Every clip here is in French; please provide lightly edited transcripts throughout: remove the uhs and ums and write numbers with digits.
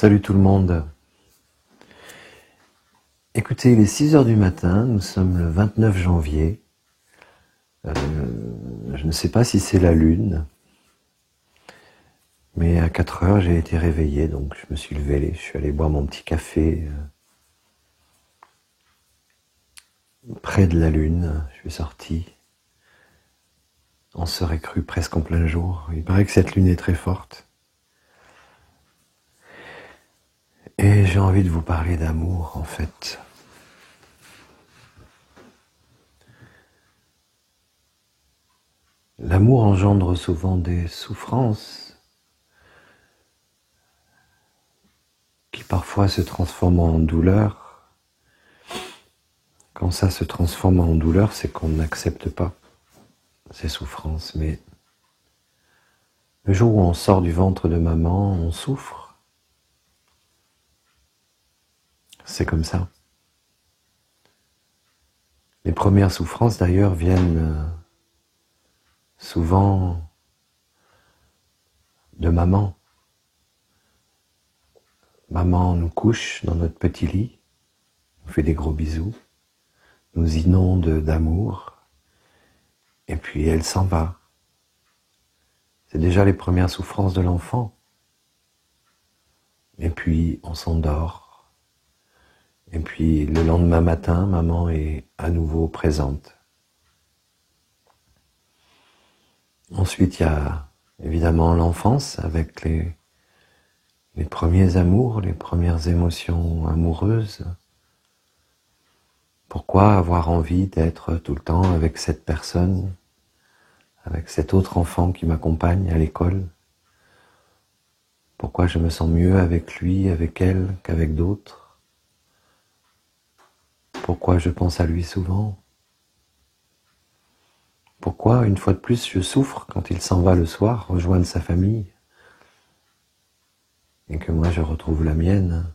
Salut tout le monde. Écoutez, il est 6 heures du matin, nous sommes le 29 janvier. Je ne sais pas si c'est la lune, mais à 4 heures j'ai été réveillé, donc je me suis levé, je suis allé boire mon petit café près de la lune. Je suis sorti. On serait cru presque en plein jour. Il paraît que cette lune est très forte. Et j'ai envie de vous parler d'amour, en fait. L'amour engendre souvent des souffrances qui parfois se transforment en douleur. Quand ça se transforme en douleur, c'est qu'on n'accepte pas ces souffrances. Mais le jour où on sort du ventre de maman, on souffre. C'est comme ça. Les premières souffrances d'ailleurs viennent souvent de maman. Maman nous couche dans notre petit lit, nous fait des gros bisous, nous inonde d'amour, et puis elle s'en va. C'est déjà les premières souffrances de l'enfant. Et puis on s'endort. Et puis le lendemain matin, maman est à nouveau présente. Ensuite, il y a évidemment l'enfance avec les premiers amours, les premières émotions amoureuses. Pourquoi avoir envie d'être tout le temps avec cette personne, avec cet autre enfant qui m'accompagne à l'école? Pourquoi je me sens mieux avec lui, avec elle, qu'avec d'autres? Pourquoi je pense à lui souvent? Pourquoi, une fois de plus, je souffre quand il s'en va le soir rejoindre sa famille et que moi je retrouve la mienne?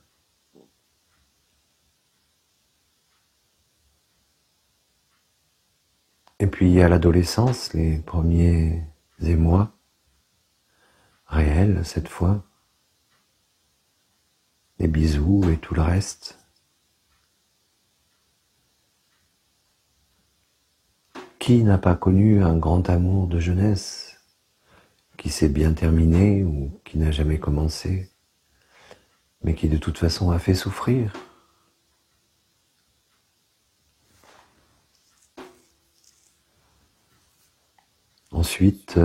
Et puis à l'adolescence, les premiers émois, réels cette fois, les bisous et tout le reste. Qui n'a pas connu un grand amour de jeunesse qui s'est bien terminé ou qui n'a jamais commencé, mais qui de toute façon a fait souffrir? Ensuite,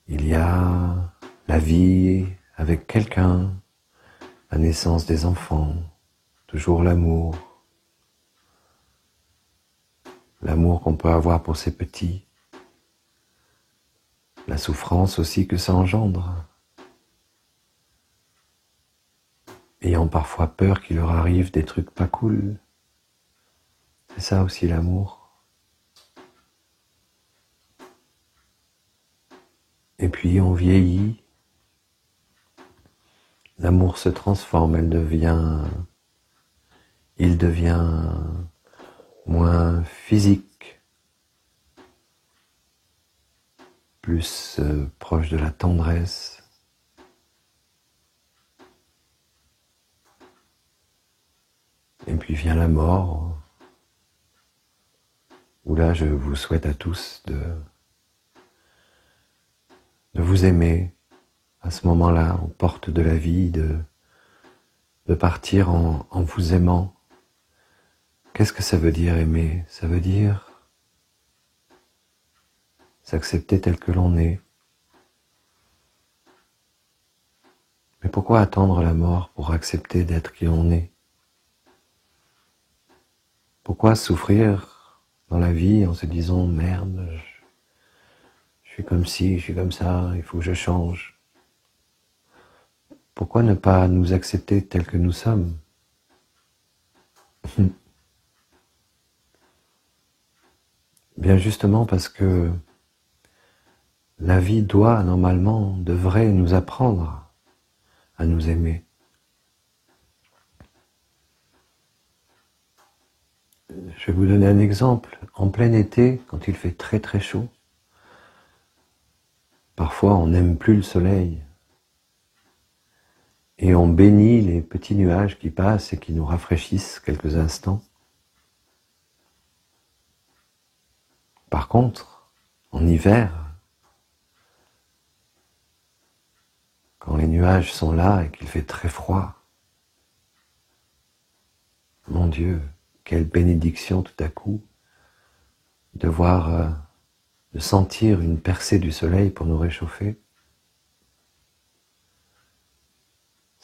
il y a la vie avec quelqu'un, la naissance des enfants, toujours l'amour. L'amour qu'on peut avoir pour ses petits, la souffrance aussi que ça engendre, ayant parfois peur qu'il leur arrive des trucs pas cool. C'est ça aussi l'amour. Et puis on vieillit, l'amour se transforme, il devient moins physique, plus proche de la tendresse. Et puis vient la mort, où là je vous souhaite à tous de vous aimer à ce moment-là, aux portes de la vie, de partir en vous aimant. Qu'est-ce que ça veut dire aimer? Ça veut dire s'accepter tel que l'on est. Mais pourquoi attendre la mort pour accepter d'être qui on est? Pourquoi souffrir dans la vie en se disant « Merde, je suis comme ci, je suis comme ça, il faut que je change ». Pourquoi ne pas nous accepter tels que nous sommes? Bien justement parce que la vie devrait nous apprendre à nous aimer. Je vais vous donner un exemple. En plein été, quand il fait très très chaud, parfois on n'aime plus le soleil. Et on bénit les petits nuages qui passent et qui nous rafraîchissent quelques instants. Par contre, en hiver, quand les nuages sont là et qu'il fait très froid, mon Dieu, quelle bénédiction tout à coup de voir, de sentir une percée du soleil pour nous réchauffer.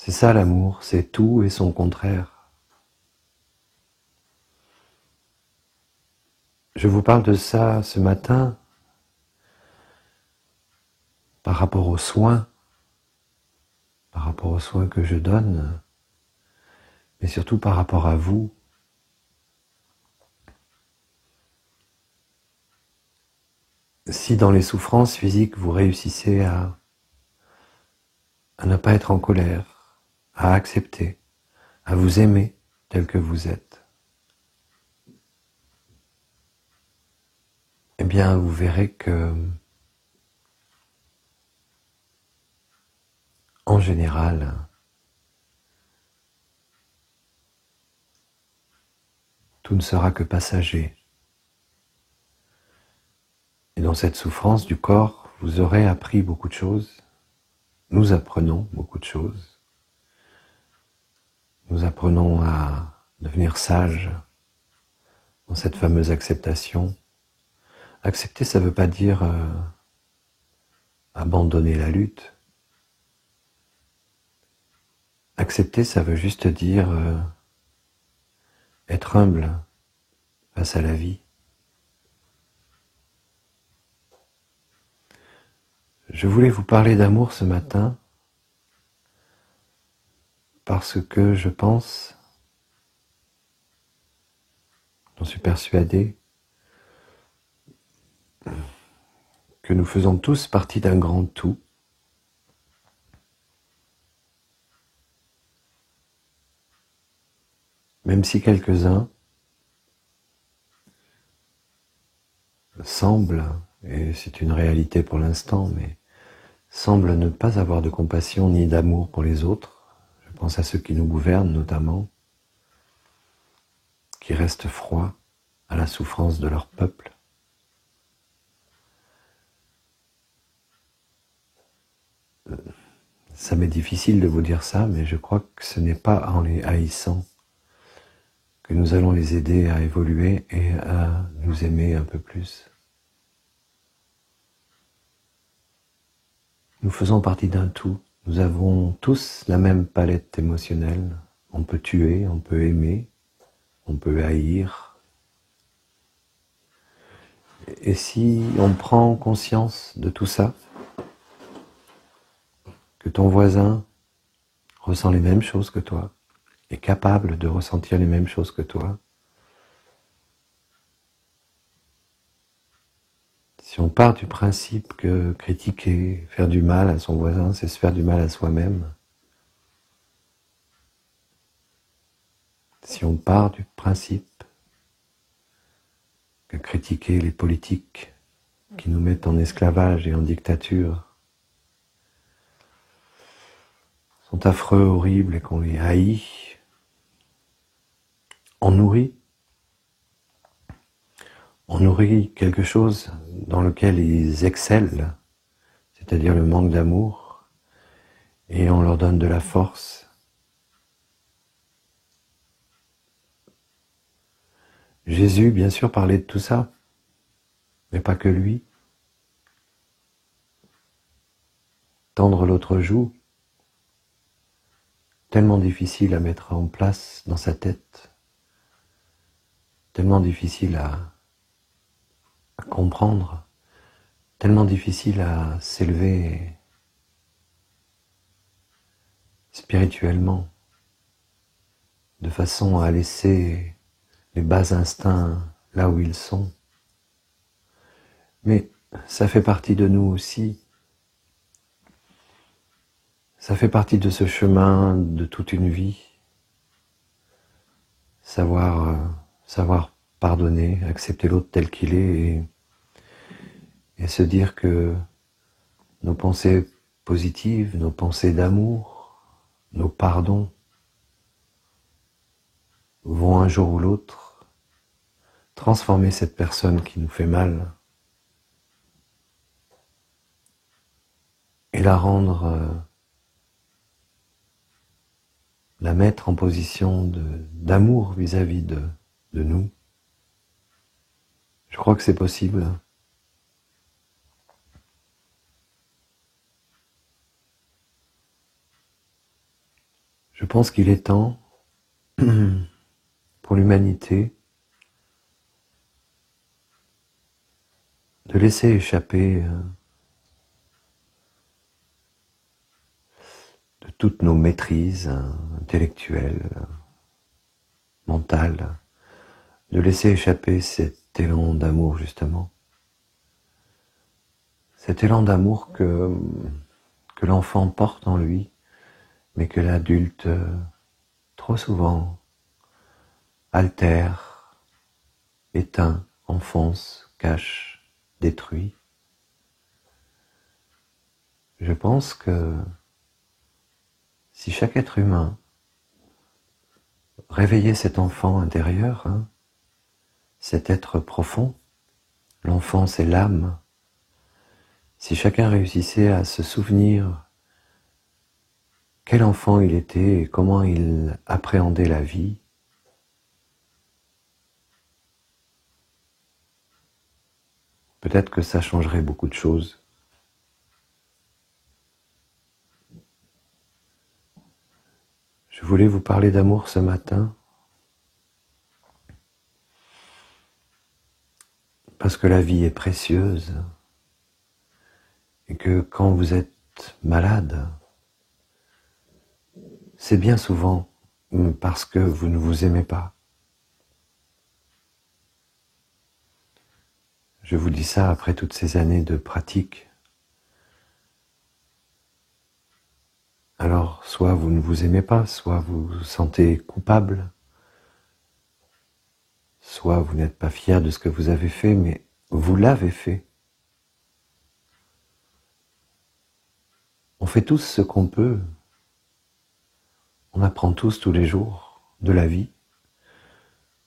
C'est ça l'amour, c'est tout et son contraire. Je vous parle de ça ce matin par rapport aux soins que je donne, mais surtout par rapport à vous. Si dans les souffrances physiques vous réussissez à ne pas être en colère, à accepter, à vous aimer tel que vous êtes, eh bien vous verrez que, en général, tout ne sera que passager. Et dans cette souffrance du corps, vous aurez appris beaucoup de choses. Nous apprenons beaucoup de choses. Nous apprenons à devenir sages dans cette fameuse acceptation. Accepter, ça ne veut pas dire abandonner la lutte. Accepter, ça veut juste dire être humble face à la vie. Je voulais vous parler d'amour ce matin parce que je pense, j'en suis persuadé, que nous faisons tous partie d'un grand tout. Même si quelques-uns semblent, et c'est une réalité pour l'instant, mais semblent ne pas avoir de compassion ni d'amour pour les autres. Je pense à ceux qui nous gouvernent notamment, qui restent froids à la souffrance de leur peuple. Ça m'est difficile de vous dire ça, mais je crois que ce n'est pas en les haïssant que nous allons les aider à évoluer et à nous aimer un peu plus. Nous faisons partie d'un tout. Nous avons tous la même palette émotionnelle. On peut tuer, on peut aimer, on peut haïr. Et si on prend conscience de tout ça, que ton voisin ressent les mêmes choses que toi, est capable de ressentir les mêmes choses que toi, si on part du principe que critiquer, faire du mal à son voisin, c'est se faire du mal à soi-même, si on part du principe que critiquer les politiques qui nous mettent en esclavage et en dictature sont affreux, horribles et qu'on les haït, on nourrit quelque chose dans lequel ils excellent, c'est-à-dire le manque d'amour, et on leur donne de la force. Jésus, bien sûr, parlait de tout ça, mais pas que lui. Tendre l'autre joue, tellement difficile à mettre en place dans sa tête, tellement difficile à comprendre, tellement difficile à s'élever spirituellement, de façon à laisser les bas instincts là où ils sont. Mais ça fait partie de nous aussi. Ça fait partie de ce chemin de toute une vie. Savoir pardonner, accepter l'autre tel qu'il est et se dire que nos pensées positives, nos pensées d'amour, nos pardons vont un jour ou l'autre transformer cette personne qui nous fait mal et la rendre, la mettre en position d'amour vis-à-vis de nous. Je crois que c'est possible. Je pense qu'il est temps pour l'humanité de laisser échapper de toutes nos maîtrises intellectuelles, mentales, de laisser échapper cet élan d'amour justement. Cet élan d'amour que l'enfant porte en lui, mais que l'adulte trop souvent altère, éteint, enfonce, cache, détruit. Je pense que si chaque être humain réveillait cet enfant intérieur, cet être profond, l'enfant c'est l'âme, si chacun réussissait à se souvenir quel enfant il était et comment il appréhendait la vie, peut-être que ça changerait beaucoup de choses. Je voulais vous parler d'amour ce matin parce que la vie est précieuse et que quand vous êtes malade, c'est bien souvent parce que vous ne vous aimez pas. Je vous dis ça après toutes ces années de pratique. Alors, soit vous ne vous aimez pas, soit vous vous sentez coupable, soit vous n'êtes pas fier de ce que vous avez fait, mais vous l'avez fait. On fait tous ce qu'on peut. On apprend tous les jours de la vie.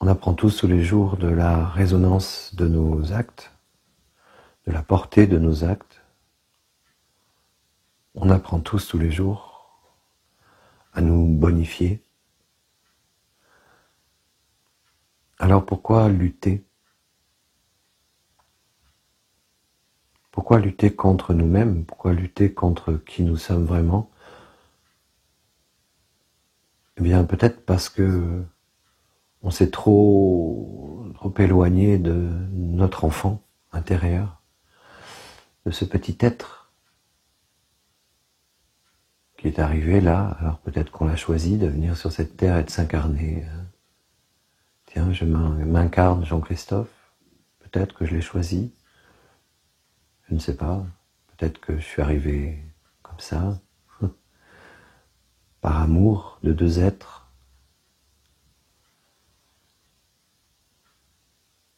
On apprend tous les jours de la résonance de nos actes, de la portée de nos actes. On apprend tous les jours à nous bonifier. Alors pourquoi lutter? Pourquoi lutter contre nous-mêmes? Pourquoi lutter contre qui nous sommes vraiment? Eh bien peut-être parce que on s'est trop éloigné de notre enfant intérieur, de ce petit être qui est arrivé là. Alors peut-être qu'on l'a choisi de venir sur cette terre et de s'incarner. Tiens, je m'incarne Jean-Christophe, peut-être que je l'ai choisi, je ne sais pas, peut-être que je suis arrivé comme ça, par amour de deux êtres.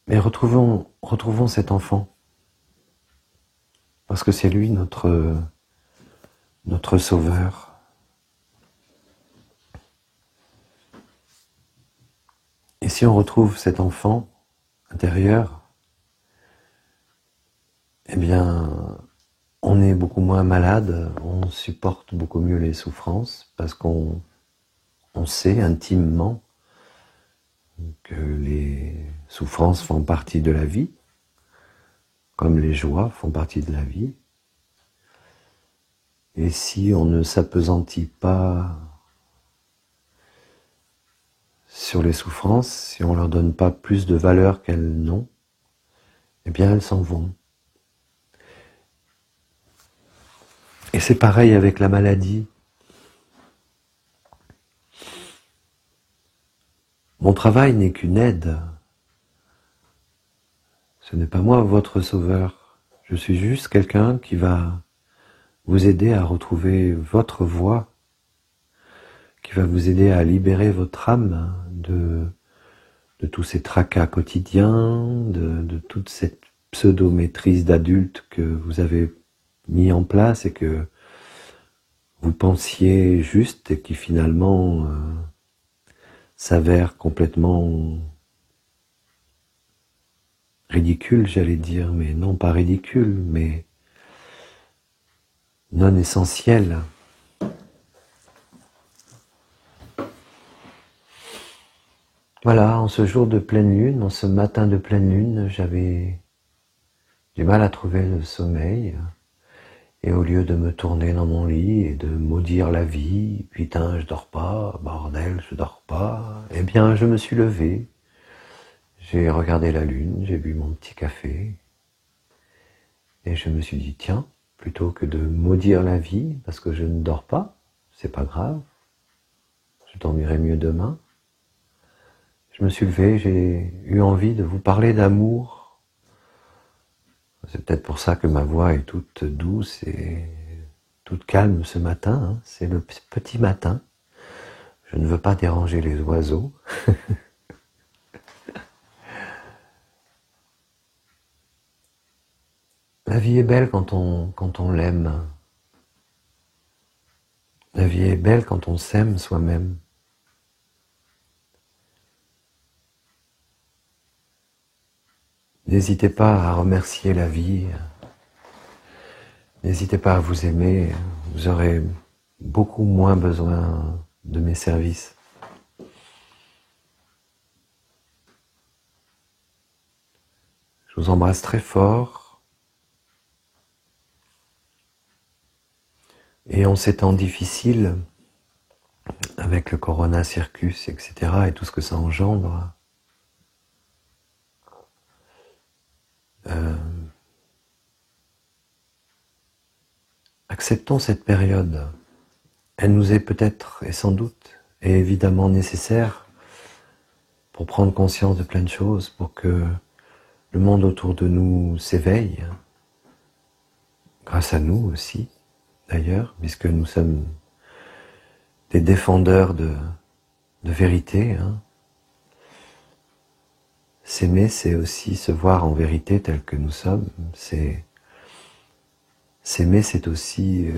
Mais retrouvons cet enfant, parce que c'est lui notre sauveur. Et si on retrouve cet enfant intérieur, eh bien, on est beaucoup moins malade, on supporte beaucoup mieux les souffrances, parce qu'on sait intimement que les souffrances font partie de la vie, comme les joies font partie de la vie. Et si on ne s'appesantit pas sur les souffrances, si on leur donne pas plus de valeur qu'elles n'ont, eh bien elles s'en vont. Et c'est pareil avec la maladie. Mon travail n'est qu'une aide. Ce n'est pas moi votre sauveur. Je suis juste quelqu'un qui va vous aider à retrouver votre voie, qui va vous aider à libérer votre âme de tous ces tracas quotidiens, de toute cette pseudo-maîtrise d'adulte que vous avez mis en place et que vous pensiez juste et qui finalement s'avère complètement ridicule, j'allais dire, mais non pas ridicule, mais non essentiel. Voilà, en ce jour de pleine lune, en ce matin de pleine lune, j'avais du mal à trouver le sommeil. Et au lieu de me tourner dans mon lit et de maudire la vie, putain, je dors pas, bordel, je dors pas, eh bien, je me suis levé. J'ai regardé la lune, j'ai bu mon petit café. Et je me suis dit, tiens, plutôt que de maudire la vie parce que je ne dors pas, c'est pas grave, je dormirai mieux demain. Je me suis levé, j'ai eu envie de vous parler d'amour. C'est peut-être pour ça que ma voix est toute douce et toute calme ce matin, hein. C'est le petit matin. Je ne veux pas déranger les oiseaux. La vie est belle quand on l'aime. La vie est belle quand on s'aime soi-même. N'hésitez pas à remercier la vie. N'hésitez pas à vous aimer. Vous aurez beaucoup moins besoin de mes services. Je vous embrasse très fort. Et en ces temps difficiles, avec le Corona Circus, etc., et tout ce que ça engendre, acceptons cette période. Elle nous est peut-être, et sans doute, et évidemment nécessaire pour prendre conscience de plein de choses, pour que le monde autour de nous s'éveille, grâce à nous aussi, d'ailleurs, puisque nous sommes des défendeurs de vérité. Hein. S'aimer, c'est aussi se voir en vérité tel que nous sommes. S'aimer, c'est aussi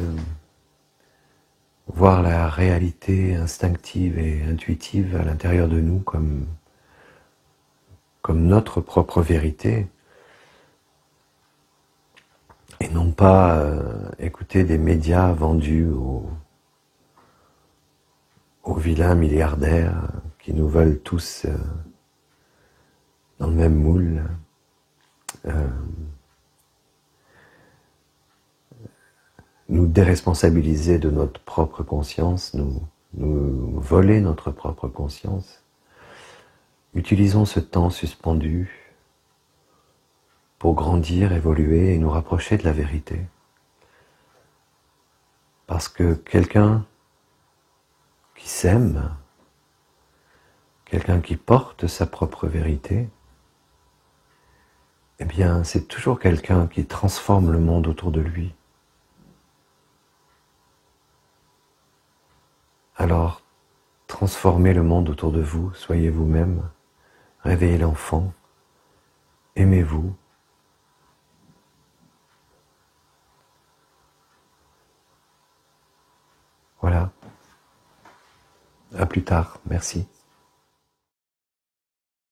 voir la réalité instinctive et intuitive à l'intérieur de nous comme notre propre vérité, et non pas écouter des médias vendus aux vilains milliardaires qui nous veulent tous dans le même moule. Nous déresponsabiliser de notre propre conscience, nous voler notre propre conscience. Utilisons ce temps suspendu pour grandir, évoluer et nous rapprocher de la vérité. Parce que quelqu'un qui s'aime, quelqu'un qui porte sa propre vérité, eh bien, c'est toujours quelqu'un qui transforme le monde autour de lui. Alors, transformez le monde autour de vous, soyez vous-même, réveillez l'enfant, aimez-vous. Voilà. À plus tard. Merci.